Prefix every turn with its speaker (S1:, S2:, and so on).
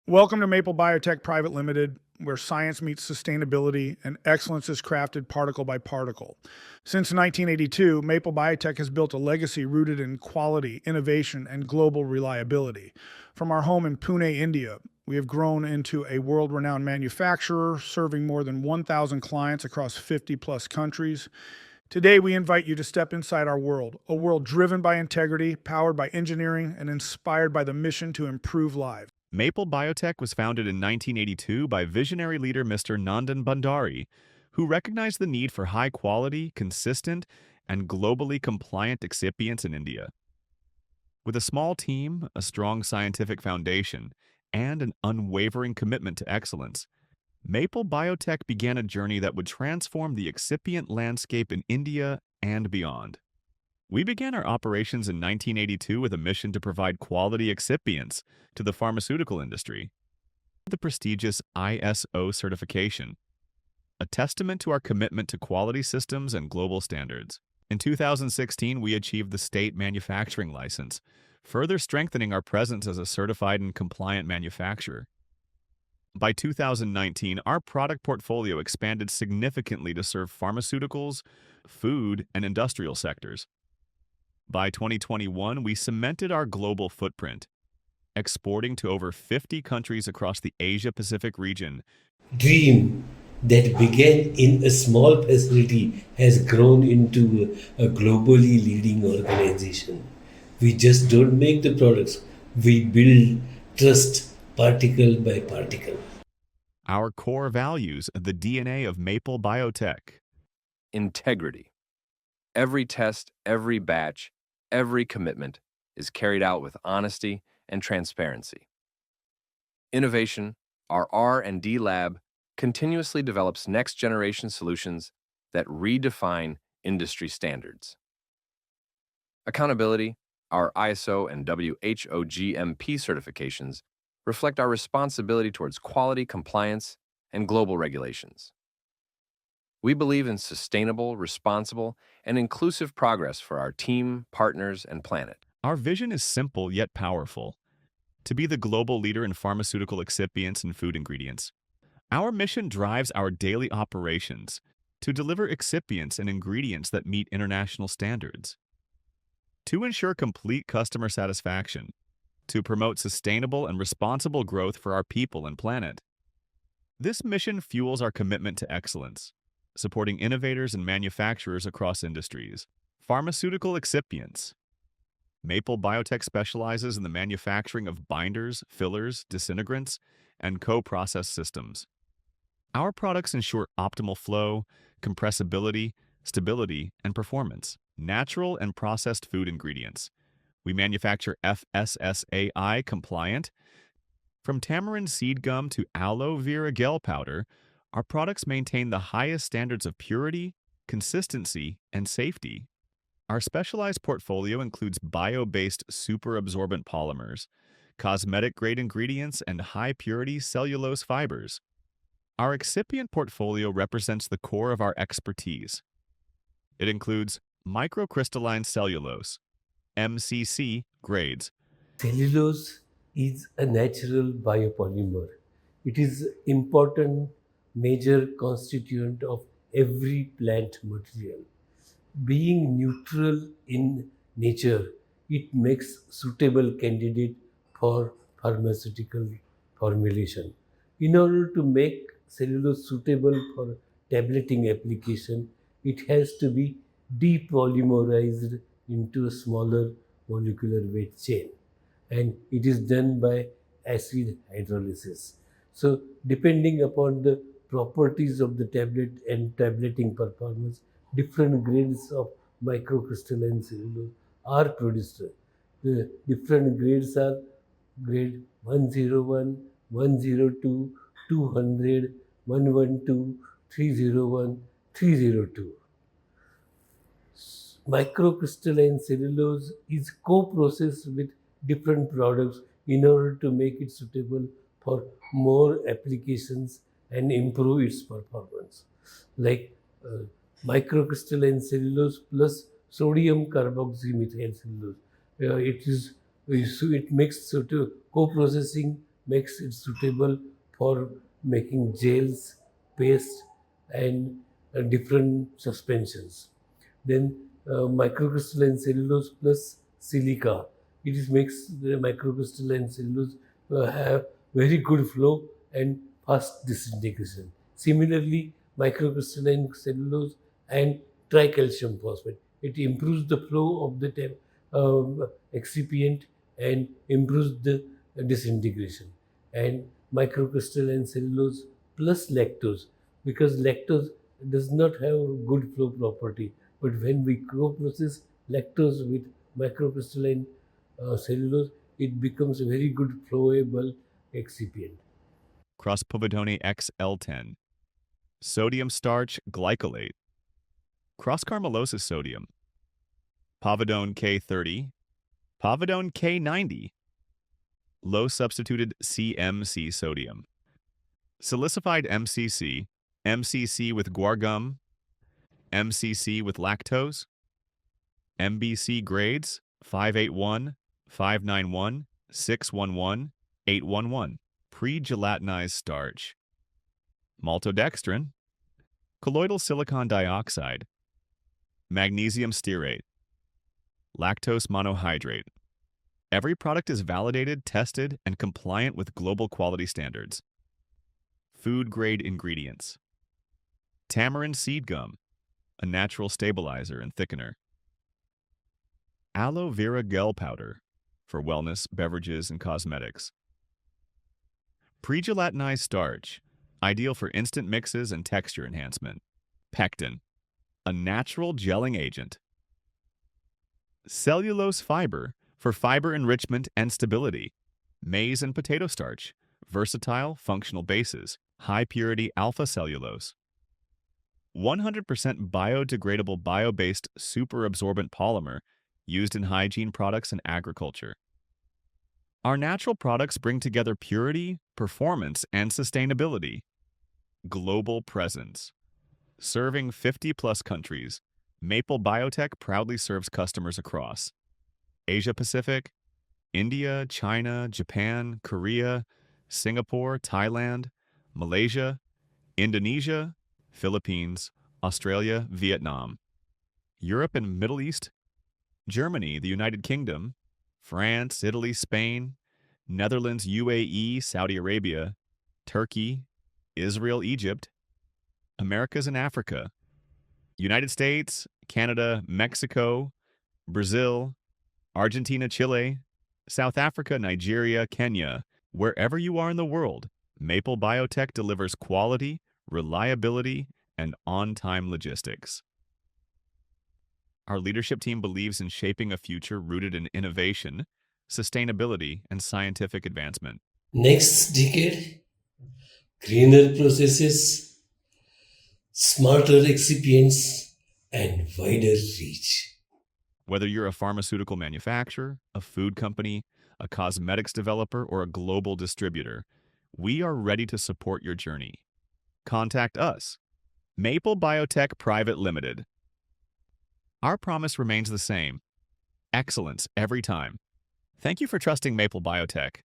S1: Welcome to Maple Biotech Pvt. Limited, where science meets sustainability and excellence is crafted particle by particle. Since 1982, Maple Biotech has built a legacy rooted in quality, innovation, and global reliability. From our home in Pune, India, we have grown into a world-renowned manufacturer, serving more than 1,000 clients across 50-plus countries. Today, we invite you to step inside our world, a world driven by integrity, powered by engineering, and inspired by the mission to improve lives.
S2: Maple Biotech was founded in 1982 by visionary leader Mr. Nandan Bhandari, who recognized the need for high-quality, consistent, and globally compliant excipients in India. With a small team, a strong scientific foundation, and an unwavering commitment to excellence, Maple Biotech began a journey that would transform the excipient landscape in India and beyond. We began our operations in 1982 with a mission to provide quality excipients to the pharmaceutical industry. The prestigious ISO certification, a testament to our commitment to quality systems and global standards. In 2016, we achieved the state manufacturing license, further strengthening our presence as a certified and compliant manufacturer. By 2019, our product portfolio expanded significantly to serve pharmaceuticals, food, and industrial sectors. By 2021, we cemented our global footprint, exporting to over 50 countries across the Asia-Pacific region.
S3: Dream that began in a small facility has grown into a globally leading organization. We just don't make the products, we build trust particle by particle.
S2: Our core values, the DNA of Maple Biotech.
S4: Integrity. Every test, every batch, every commitment is carried out with honesty and transparency. Innovation. Our R&D lab continuously develops next-generation solutions that redefine industry standards. Accountability. Our ISO and WHO GMP certifications reflect our responsibility towards quality, compliance, and global regulations. We believe in sustainable, responsible, and inclusive progress for our team, partners, and planet.
S2: Our vision is simple yet powerful: to be the global leader in pharmaceutical excipients and food ingredients. Our mission drives our daily operations to deliver excipients and ingredients that meet international standards, to ensure complete customer satisfaction, to promote sustainable and responsible growth for our people and planet. This mission fuels our commitment to excellence, supporting innovators and manufacturers across industries. Pharmaceutical excipients. Maple Biotech specializes in the manufacturing of binders, fillers, disintegrants, and co-process systems. Our products ensure optimal flow, compressibility, stability, and performance. Natural and processed food ingredients. We manufacture FSSAI compliant. From tamarind seed gum to aloe vera gel powder, our products maintain the highest standards of purity, consistency, and safety. Our specialized portfolio includes bio-based superabsorbent polymers, cosmetic-grade ingredients, and high-purity cellulose fibers. Our excipient portfolio represents the core of our expertise. It includes microcrystalline cellulose, MCC grades.
S3: Cellulose is a natural biopolymer. It is important major constituent of every plant material. Being neutral in nature, it makes suitable candidate for pharmaceutical formulation. In order to make cellulose suitable for tableting application, it has to be depolymerized into a smaller molecular weight chain, and it is done by acid hydrolysis. So depending upon the properties of the tablet and tableting performance, different grades of microcrystalline cellulose are produced. The different grades are grade 101, 102, 200, 112, 301, 302. Microcrystalline cellulose is co-processed with different products in order to make it suitable for more applications and improve its performance. Like microcrystalline cellulose plus sodium carboxymethyl cellulose. It makes co-processing makes it suitable for making gels, paste, and different suspensions. Then microcrystalline cellulose plus silica. It is makes the microcrystalline cellulose have very good flow and fast disintegration. Similarly, microcrystalline cellulose and tricalcium phosphate. It improves the flow of the excipient and improves the disintegration. And microcrystalline cellulose plus lactose, because lactose does not have good flow property, but when we co-process lactose with microcrystalline cellulose, it becomes a very good flowable excipient.
S2: Crosspovidone XL10, sodium starch glycolate, cross-carmelosis sodium, povidone K30, povidone K90, low substituted CMC sodium, silicified MCC, MCC with guar gum, MCC with lactose, MBC grades 581, 591, 611, 811, pre-gelatinized starch, maltodextrin, colloidal silicon dioxide, magnesium stearate, lactose monohydrate. Every product is validated, tested, and compliant with global quality standards. Food-grade ingredients. Tamarind seed gum, a natural stabilizer and thickener. Aloe vera gel powder, for wellness, beverages, and cosmetics. Pre-gelatinized starch, ideal for instant mixes and texture enhancement. Pectin, a natural gelling agent. Cellulose fiber, for fiber enrichment and stability. Maize and potato starch, versatile functional bases. High purity alpha cellulose. 100% biodegradable bio-based superabsorbent polymer used in hygiene products and agriculture. Our natural products bring together purity, performance, and sustainability. Global presence. Serving 50-plus countries, Maple Biotech proudly serves customers across Asia Pacific, India, China, Japan, Korea, Singapore, Thailand, Malaysia, Indonesia, Philippines, Australia, Vietnam, Europe and Middle East, Germany, the United Kingdom, France, Italy, Spain, Netherlands, UAE, Saudi Arabia, Turkey, Israel, Egypt, Americas and Africa, United States, Canada, Mexico, Brazil, Argentina, Chile, South Africa, Nigeria, Kenya. Wherever you are in the world, Maple Biotech delivers quality, reliability, and on-time logistics. Our leadership team believes in shaping a future rooted in innovation, sustainability, and scientific advancement.
S3: Next decade, greener processes, smarter excipients, and wider reach.
S2: Whether you're a pharmaceutical manufacturer, a food company, a cosmetics developer, or a global distributor, we are ready to support your journey. Contact us, Maple Biotech Pvt. Limited. Our promise remains the same: excellence every time. Thank you for trusting Maple Biotech.